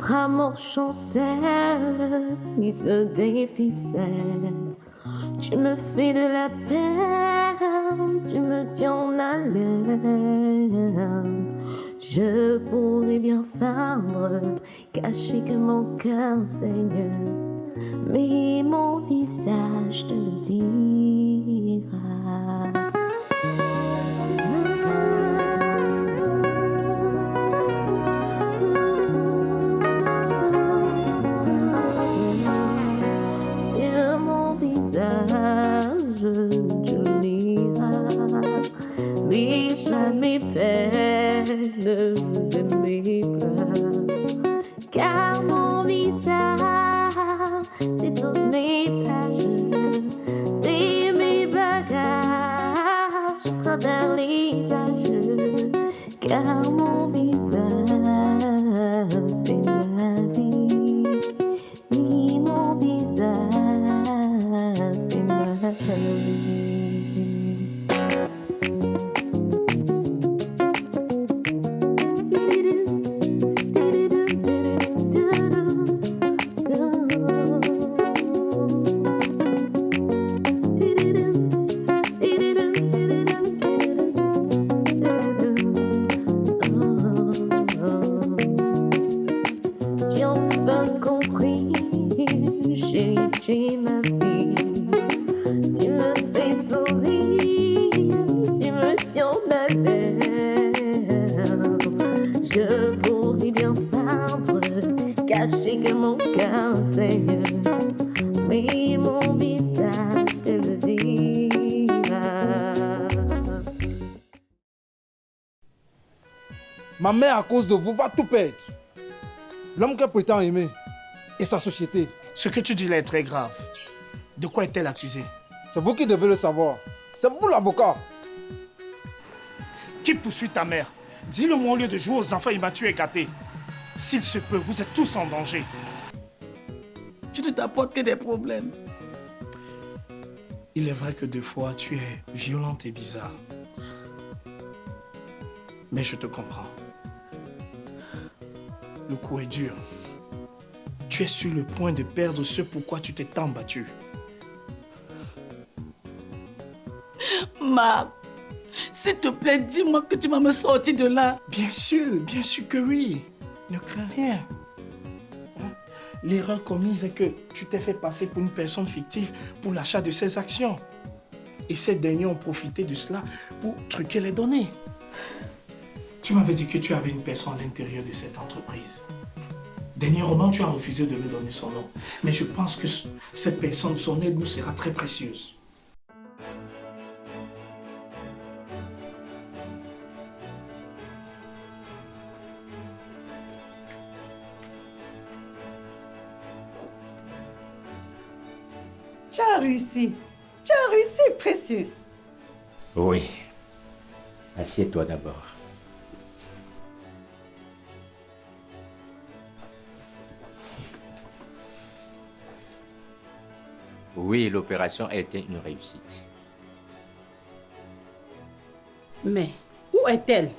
Notre amour chancelle, mise des ficelles. Tu me fais de la peine, tu me tiens en haleine. Je pourrais bien feindre, cacher que mon cœur saigne, mais mon visage te le dira. Sur mon visage tu liras mes joies, mes peines et mes pleurs, car mon visage c'est toutes mes pages, c'est mes bagages à travers les âges, car mon visage c'est ma vie, oui mon visage c'est ma vie. Tu es ma vie, tu me fais sourire, tu me tiens en haleine. Je pourrais bien feindre, cacher que mon cœur saigne, mais mon visage te le dira. Ma mère, à cause de vous, va tout perdre. L'homme qu'elle prétend aimer et sa société. Ce que tu dis là est très grave. De quoi est-elle accusée? C'est vous qui devez le savoir. C'est vous l'avocat. Qui poursuit ta mère? Dis-le-moi au lieu de jouer aux enfants immatures et gâtés. S'il se peut, vous êtes tous en danger. Je ne t'apporte que des problèmes. Il est vrai que des fois, tu es violente et bizarre. Mais je te comprends. Le coup est dur. Tu es sur le point de perdre ce pourquoi tu t'es tant battu. Marc, s'il te plaît, dis-moi que tu vas me sortir de là. Bien sûr que oui. Ne crains rien. Hein? L'erreur commise est que tu t'es fait passer pour une personne fictive pour l'achat de ces actions. Et ces derniers ont profité de cela pour truquer les données. Tu m'avais dit que tu avais une personne à l'intérieur de cette entreprise. Dernièrement, tu as refusé de me donner son nom. Mais je pense que cette personne, son aide nous sera très précieuse. Tu as réussi, Précieuse. Oui. Assieds-toi d'abord. Oui, l'opération a été une réussite. Mais où est-elle?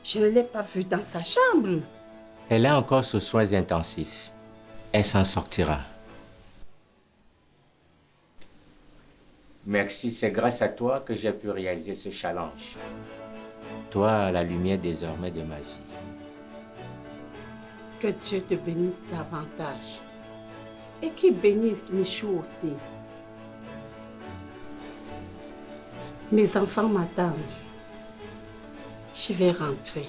Je ne l'ai pas vue dans sa chambre. Elle est encore sous soins intensifs. Elle s'en sortira. Merci, c'est grâce à toi que j'ai pu réaliser ce challenge. Toi, la lumière désormais de ma vie. Que Dieu te bénisse davantage. Et qu'il bénisse Michou aussi. Mes enfants m'attendent. Je vais rentrer.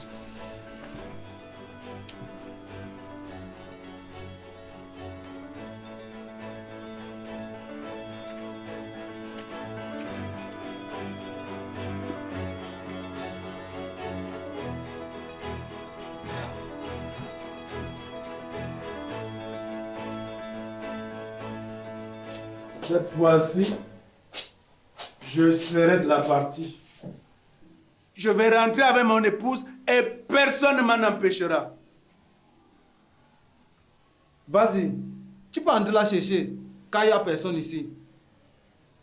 Cette fois-ci, je serai de la partie. Je vais rentrer avec mon épouse et personne ne m'en empêchera. Vas-y, tu peux entrer la chercher, car il n'y a personne ici.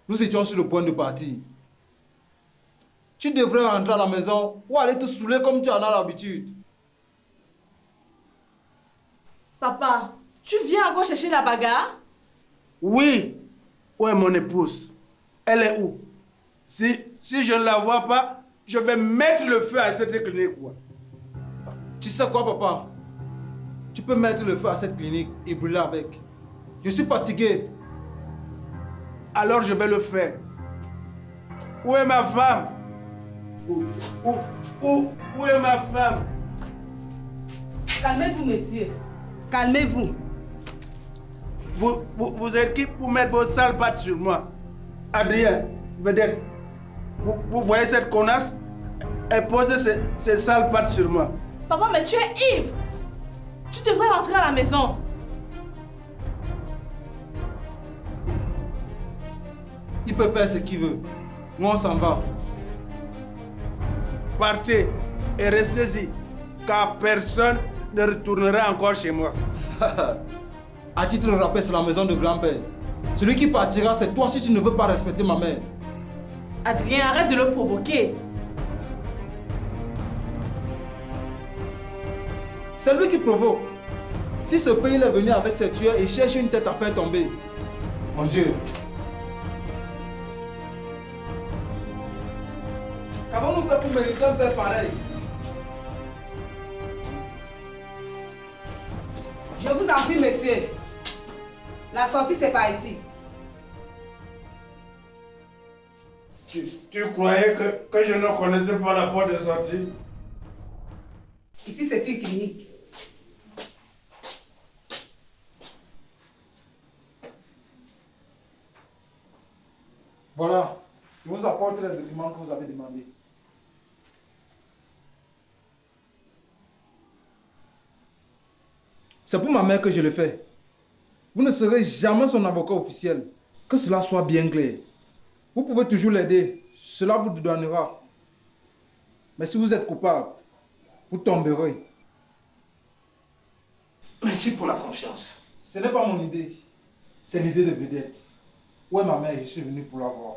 Nous étions sur le point de partir. Tu devrais rentrer à la maison ou aller te saouler comme tu en as l'habitude. Papa, tu viens encore chercher la bagarre? Oui. Où est mon épouse? Elle est où? Si je ne la vois pas, je vais mettre le feu à cette clinique. Tu sais quoi, papa? Tu peux mettre le feu à cette clinique et brûler avec. Je suis fatigué. Alors je vais le faire. Où est ma femme? Où est ma femme? Calmez-vous, monsieur. Calmez-vous. Vous êtes qui pour mettre vos sales pattes sur moi? Adrien, vedette, vous voyez cette connasse? Elle pose ses sales pattes sur moi. Papa, mais tu es ivre. Tu devrais rentrer à la maison. Il peut faire ce qu'il veut. Nous, on s'en va. Partez et restez-y, car personne ne retournera encore chez moi. À titre de rappel, c'est la maison de grand-père. Celui qui partira, c'est toi si tu ne veux pas respecter ma mère. Adrien, arrête de le provoquer. C'est lui qui provoque. Si ce pays est venu avec ses tueurs et cherche une tête à faire tomber. Mon Dieu. Qu'avons-nous fait pour mériter un père pareil? Je vous en prie, monsieur. La sortie, c'est par ici. Tu croyais que je ne connaissais pas la porte de sortie? Ici, c'est une clinique. Voilà. Je vous apporte les documents que vous avez demandés. C'est pour ma mère que je le fais. Vous ne serez jamais son avocat officiel. Que cela soit bien clair. Vous pouvez toujours l'aider. Cela vous donnera. Mais si vous êtes coupable, vous tomberez. Merci pour la confiance. Ce n'est pas mon idée. C'est l'idée de vedette. Où est ma mère? Je suis venu pour la voir.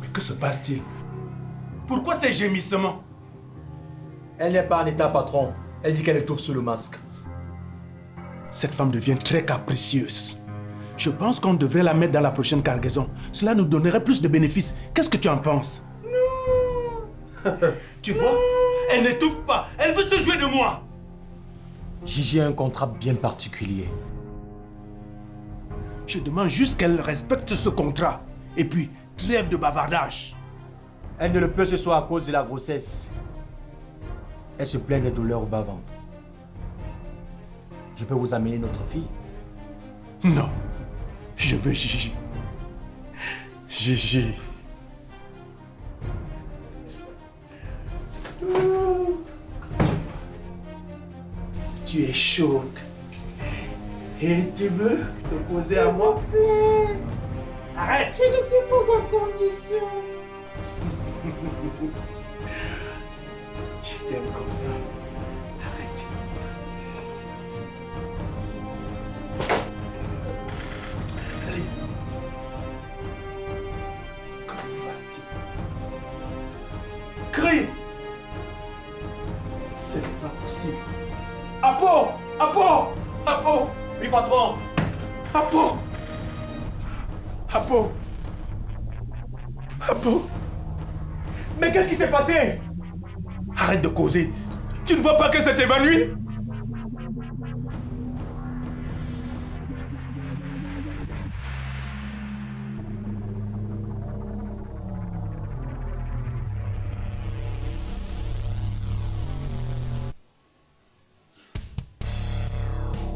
Mais que se passe-t-il? Pourquoi ces gémissements? Elle n'est pas en état, patron. Elle dit qu'elle étouffe sous le masque. Cette femme devient très capricieuse. Je pense qu'on devrait la mettre dans la prochaine cargaison. Cela nous donnerait plus de bénéfices. Qu'est-ce que tu en penses? Non. Tu vois? Elle n'étouffe pas. Elle veut se jouer de moi. Gigi a un contrat bien particulier. Je demande juste qu'elle respecte ce contrat. Et puis, trêve de bavardage. Elle ne le peut ce soir à cause de la grossesse. Elle se plaint des douleurs au bas-ventre. Je peux vous amener notre fille? Non. Je veux Gigi. Gigi. Tu es chaude. Et tu veux te poser à moi? Arrête! Je ne suis pas en condition. Je t'aime comme ça. Arrête. Allez. Comment vas-tu? Crie! Ce n'est pas possible. Apo! Apo! Apo! Oui, patron! Apo! Apo! Apo! Mais qu'est-ce qui s'est passé? Arrête de causer. Tu ne vois pas qu'elle s'est évanouie?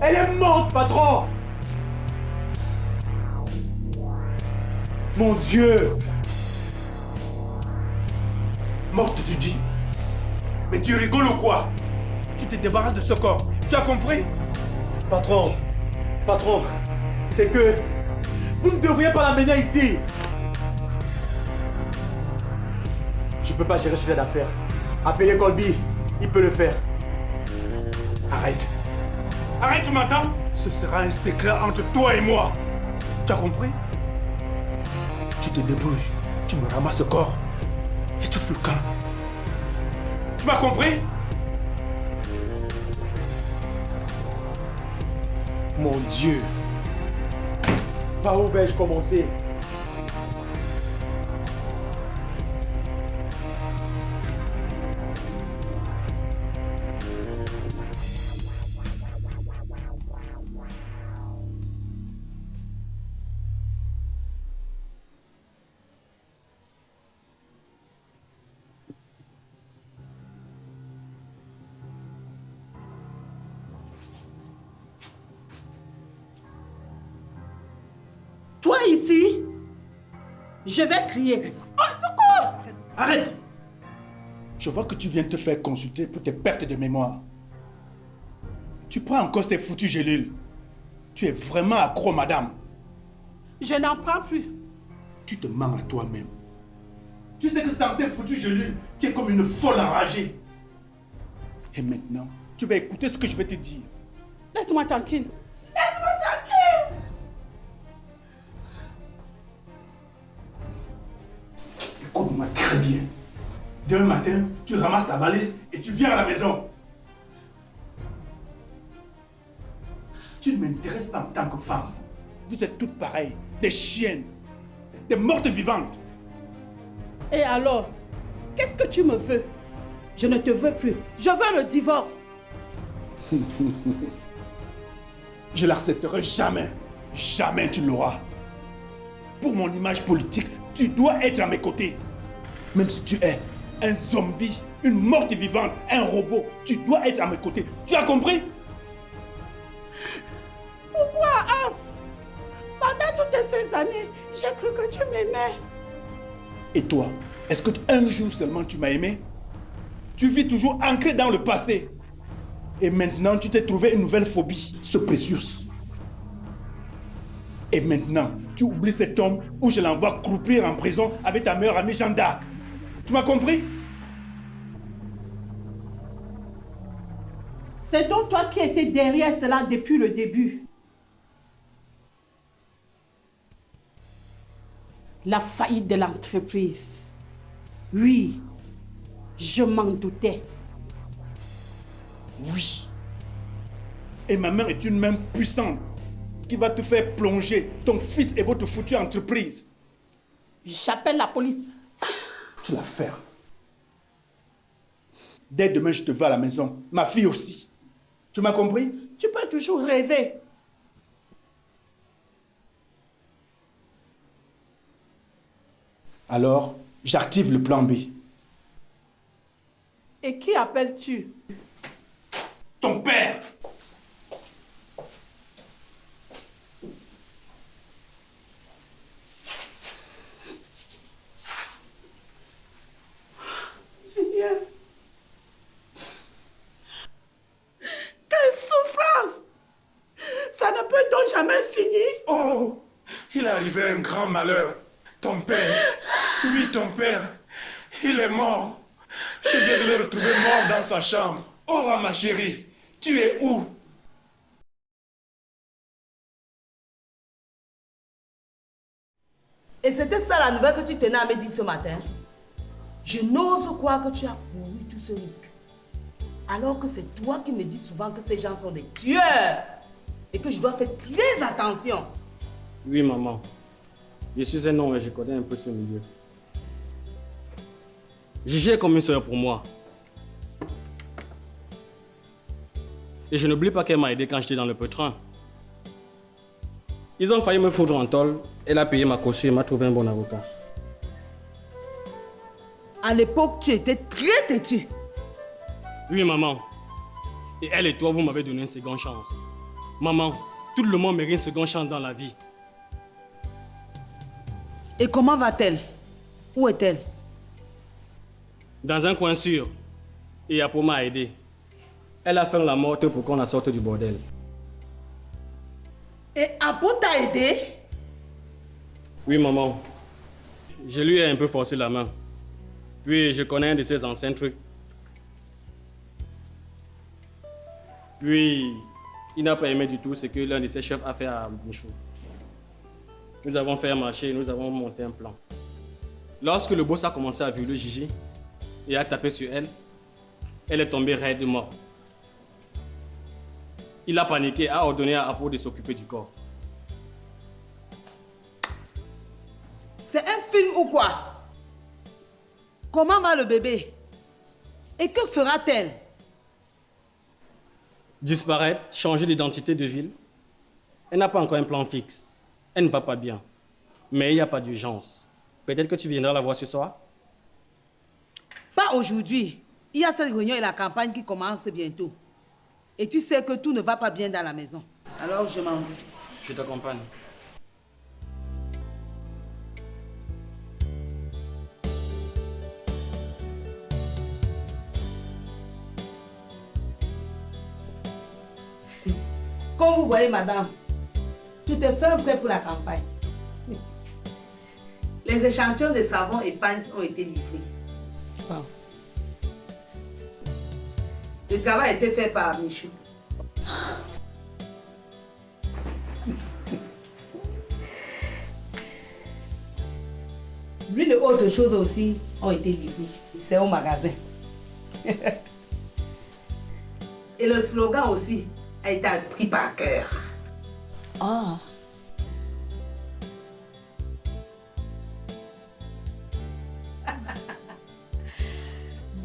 Elle est morte, patron! Mon Dieu! Morte, tu dis? Mais tu rigoles ou quoi? Tu te débarrasses de ce corps. Tu as compris? Patron! Patron! C'est que... Vous ne devriez pas l'amener ici! Je ne peux pas gérer ce genre d'affaires. Appelez Colby. Il peut le faire. Arrête. Arrête, tu m'entends? Ce sera un secret entre toi et moi. Tu as compris? Tu te débrouilles, tu me ramasses le corps et tu fous le camp. Tu m'as compris? Mon Dieu. Par où vais-je commencer? Toi ici, je vais crier. Oh, secours! Arrête! Je vois que tu viens te faire consulter pour tes pertes de mémoire. Tu prends encore ces foutues gélules. Tu es vraiment accro, madame. Je n'en prends plus. Tu te mens à toi-même. Tu sais que sans ces foutues gélules, tu es comme une folle enragée. Et maintenant, tu vas écouter ce que je vais te dire. Laisse-moi tranquille. Écoute-moi très bien. Demain matin, tu ramasses ta valise et tu viens à la maison. Tu ne m'intéresses pas en tant que femme. Vous êtes toutes pareilles, des chiennes, des mortes vivantes. Et alors, qu'est-ce que tu me veux? Je ne te veux plus. Je veux le divorce. Je l'accepterai jamais. Jamais tu l'auras. Pour mon image politique, tu dois être à mes côtés. Même si tu es un zombie, une morte vivante, un robot, tu dois être à mes côtés. Tu as compris? Pourquoi, Af? Pendant toutes ces années, j'ai cru que tu m'aimais. Et toi, est-ce que un jour seulement tu m'as aimé? Tu vis toujours ancré dans le passé. Et maintenant, tu t'es trouvé une nouvelle phobie, ce Precious. Et maintenant, tu oublies cet homme où je l'envoie croupir en prison avec ta meilleure amie Jeanne d'Arc. Tu m'as compris? C'est donc toi qui étais derrière cela depuis le début. La faillite de l'entreprise. Oui, je m'en doutais. Oui. Et ma mère est une main puissante qui va te faire plonger ton fils et votre foutue entreprise. J'appelle la police. Tu vas faire. Dès demain, je te veux à la maison. Ma fille aussi. Tu m'as compris? Tu peux toujours rêver. Alors, j'active le plan B. Et qui appelles-tu? Ton père! Seigneur. Quelle souffrance! Ça ne peut donc jamais finir? Oh, il est arrivé un grand malheur. Ton père, oui, ton père, il est mort. Je viens de le retrouver mort dans sa chambre. Oh, ma chérie, tu es où? Et c'était ça la nouvelle que tu tenais à me dire ce matin? Je n'ose croire que tu as couru tout ce risque. Alors que c'est toi qui me dis souvent que ces gens sont des tueurs. Et que je dois faire très attention. Oui, maman. Je suis un homme et je connais un peu ce milieu. Gigi est comme une soeur pour moi. Et je n'oublie pas qu'elle m'a aidé quand j'étais dans le pétrin. Ils ont failli me foutre en tôle. Elle a payé ma caution et m'a trouvé un bon avocat. À l'époque, tu étais très têtu. Oui, maman. Et elle et toi, vous m'avez donné une seconde chance. Maman, tout le monde mérite une seconde chance dans la vie. Et comment va-t-elle? Où est-elle? Dans un coin sûr. Et Apo m'a aidé. Elle a fait la morte pour qu'on la sorte du bordel. Et Apo t'a aidé? Oui, maman. Je lui ai un peu forcé la main. Puis je connais un de ses anciens trucs. Puis il n'a pas aimé du tout ce que l'un de ses chefs a fait à Michou. Nous avons fait un marché et nous avons monté un plan. Lorsque le boss a commencé à violer Gigi et a tapé sur elle, elle est tombée raide morte. Il a paniqué et a ordonné à Apo de s'occuper du corps. C'est un film ou quoi? Comment va le bébé? Et que fera-t-elle? Disparaître, changer d'identité de ville. Elle n'a pas encore un plan fixe. Elle ne va pas bien. Mais il n'y a pas d'urgence. Peut-être que tu viendras la voir ce soir? Pas aujourd'hui. Il y a cette réunion et la campagne qui commence bientôt. Et tu sais que tout ne va pas bien dans la maison. Alors je m'en vais. Je t'accompagne. Comme vous voyez, madame, tout est fait prêt pour la campagne. Les échantillons de savon et pants ont été livrés. Ah. Le travail a été fait par Michou. L'une et autre chose aussi ont été livrées. C'est au magasin. Et le slogan aussi a été appris par cœur. Ah.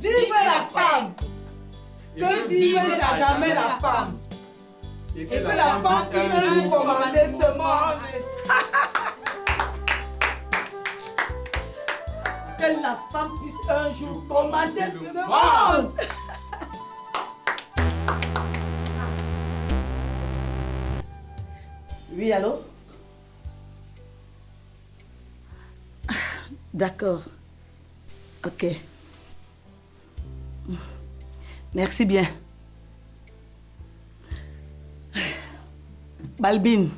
Vive la femme! Que vive à jamais la femme! Et que la femme puisse nous commander ce monde! Que la femme puisse un jour commander ce monde! Oui, allô? D'accord. Ok. Merci bien. Balbine.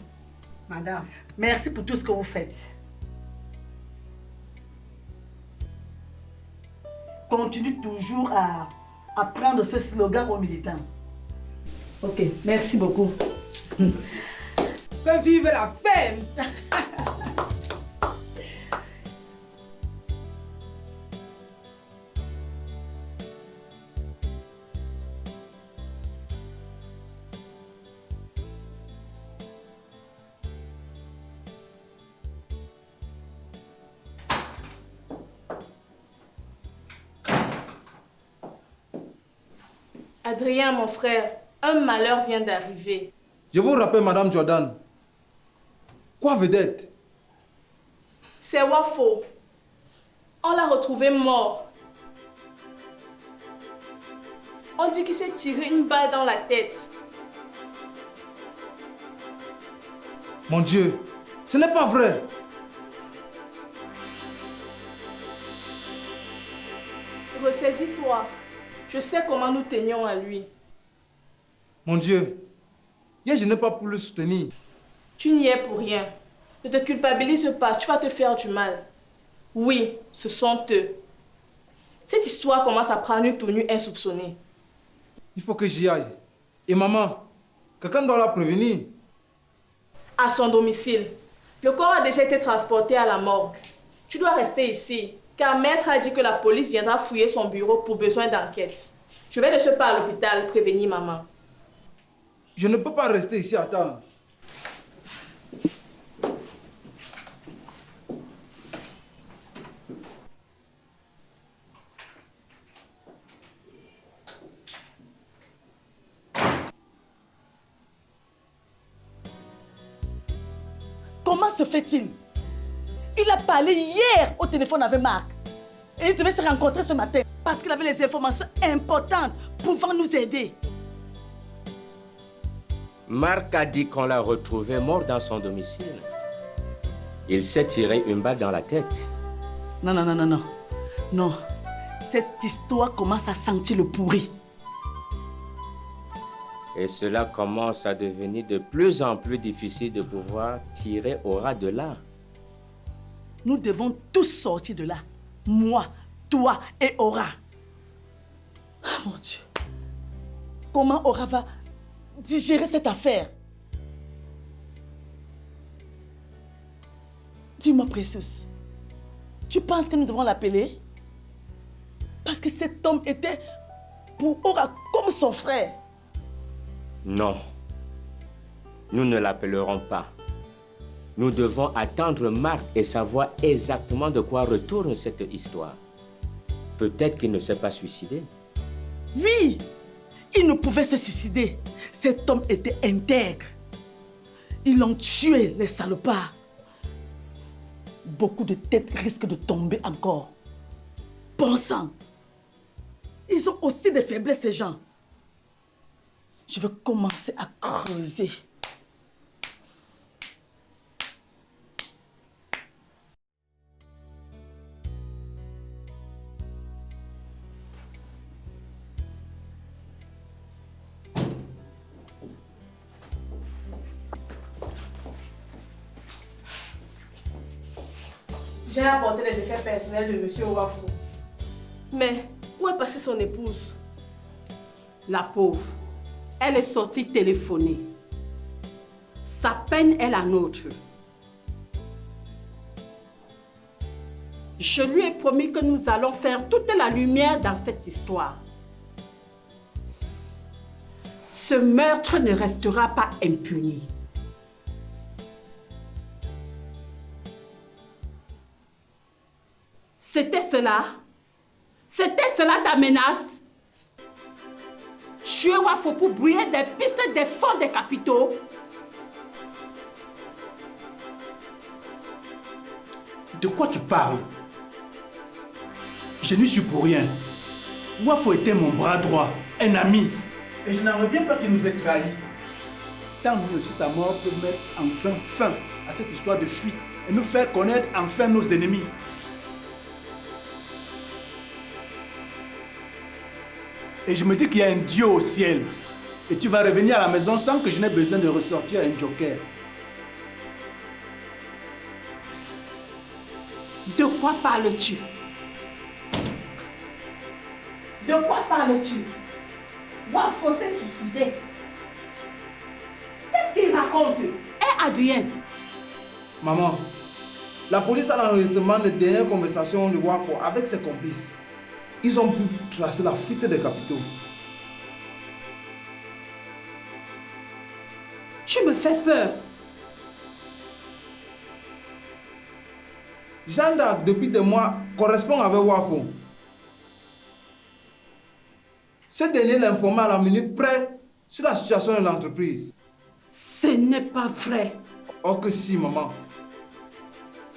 Madame, merci pour tout ce que vous faites. Continue toujours à prendre ce slogan aux militants. Ok, merci beaucoup. Que vive la femme! Adrien, mon frère, un malheur vient d'arriver. Je vous rappelle, Madame Jordan. Quoi vedette? C'est Wafo. On l'a retrouvé mort. On dit qu'il s'est tiré une balle dans la tête. Mon Dieu, ce n'est pas vrai. Ressaisis-toi. Je sais comment nous tenions à lui. Mon Dieu, hier je n'ai pas pu le soutenir. Tu n'y es pour rien. Ne te culpabilise pas, tu vas te faire du mal. Oui, ce sont eux. Cette histoire commence à prendre une tournure insoupçonnée. Il faut que j'y aille. Et maman, quelqu'un doit la prévenir. À son domicile. Le corps a déjà été transporté à la morgue. Tu dois rester ici, car maître a dit que la police viendra fouiller son bureau pour besoin d'enquête. Je vais de ce pas à l'hôpital prévenir maman. Je ne peux pas rester ici à attendre. Comment se fait-il? Il a parlé hier au téléphone avec Marc. Et il devait se rencontrer ce matin parce qu'il avait les informations importantes pouvant nous aider. Marc a dit qu'on l'a retrouvé mort dans son domicile. Il s'est tiré une balle dans la tête. Non, non, non, non, non. Non. Cette histoire commence à sentir le pourri. Et cela commence à devenir de plus en plus difficile de pouvoir tirer Aura de là. Nous devons tous sortir de là. Moi, toi et Aura. Oh, mon Dieu. Comment Aura va digérer cette affaire? Dis-moi, Précieuse, tu penses que nous devons l'appeler? Parce que cet homme était pour Aura comme son frère. Non. Nous ne l'appellerons pas. Nous devons attendre Marc et savoir exactement de quoi retourne cette histoire. Peut-être qu'il ne s'est pas suicidé. Oui, il ne pouvait se suicider. Cet homme était intègre. Ils l'ont tué, les salopards. Beaucoup de têtes risquent de tomber encore. Bon sang. Ils ont aussi des faiblesses, ces gens. Je vais commencer à creuser. J'ai apporté les effets personnels de M. Owafo. Mais où est passée son épouse? La pauvre, elle est sortie téléphoner. Sa peine est la nôtre. Je lui ai promis que nous allons faire toute la lumière dans cette histoire. Ce meurtre ne restera pas impuni. C'était cela? C'était cela ta menace? Tuer Wafo pour brouiller des pistes des fonds des capitaux? De quoi tu parles? Je n'y suis pour rien. Wafo était mon bras droit, un ami. Et je n'en reviens pas qu'il nous ait trahis. Tant mieux si sa mort peut mettre enfin fin à cette histoire de fuite et nous faire connaître enfin nos ennemis. Et je me dis qu'il y a un Dieu au ciel. Et tu vas revenir à la maison sans que je n'ai besoin de ressortir un joker. De quoi parles-tu? De quoi parles-tu? Wafo s'est suicidé. Qu'est-ce qu'il raconte? Adrien? Maman, la police a l'enregistrement des dernières conversations de Wafo avec ses complices. Ils ont pu tracer la fuite des capitaux. Tu me fais peur. Jeanne d'Arc, depuis des mois, correspond avec Wafo. Ce dernier l'a informé à la minute près sur la situation de l'entreprise. Ce n'est pas vrai. Oh que si, maman.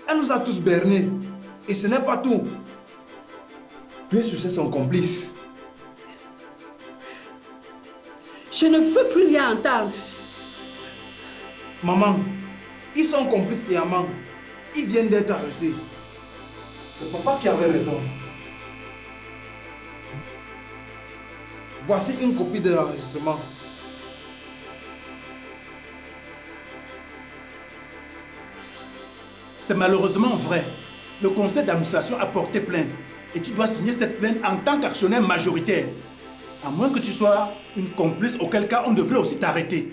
Elle nous a tous bernés. Et ce n'est pas tout. Bien sûr, c'est son complice. Je ne veux plus rien entendre. Maman, ils sont complices et amants. Ils viennent d'être arrêtés. C'est papa qui avait raison. Voici une copie de l'enregistrement. C'est malheureusement vrai. Le conseil d'administration a porté plainte. Et tu dois signer cette plainte en tant qu'actionnaire majoritaire. À moins que tu sois une complice, auquel cas on devrait aussi t'arrêter.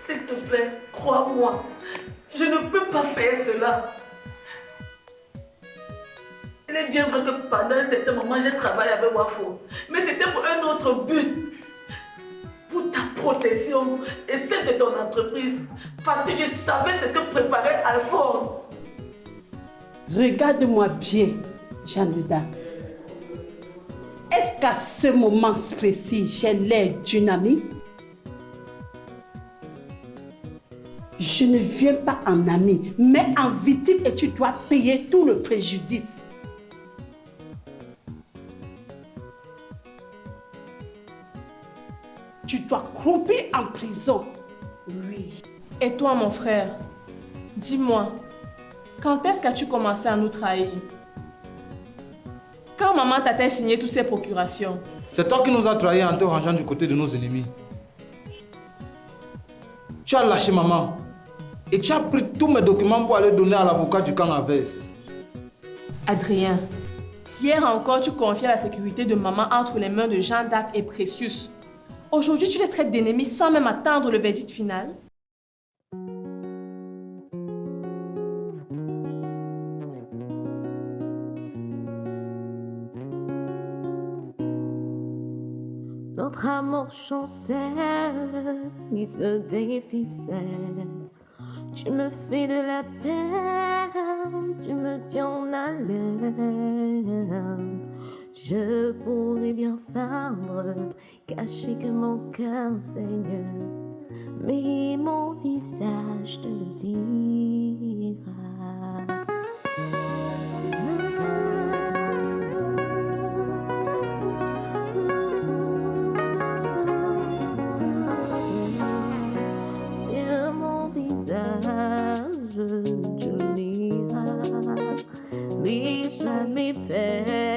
S'il te plaît, crois-moi. Je ne peux pas faire cela. Il est bien vrai que pendant un certain moment, j'ai travaillé avec Wafo. Mais c'était pour un autre but. Pour ta protection et celle de ton entreprise. Parce que je savais ce que préparait Alphonse. Regarde-moi bien, Jeanne d'Arc. Est-ce qu'à ce moment précis, j'ai l'air d'une amie? Je ne viens pas en amie, mais en victime et tu dois payer tout le préjudice. Tu dois croupir en prison. Oui. Et toi, mon frère, dis-moi, quand est-ce qu'as-tu commencé à nous trahir? Quand maman t'a signé toutes ces procurations? C'est toi qui nous as trahis en te rangeant du côté de nos ennemis. Tu as lâché maman. Et tu as pris tous mes documents pour aller donner à l'avocat du camp adverse. Adrien, hier encore tu confiais la sécurité de maman entre les mains de Jeanne d'Arc et Précieux. Aujourd'hui, tu les traites d'ennemis sans même attendre le verdict final. Notre amour chancelle, il se déficelle. Tu me fais de la peine, tu me tiens en haleine. Je pourrais bien feindre, cacher que mon cœur saigne, mais mon visage te le dira. Sur mon visage, tu liras, mais jamais peine.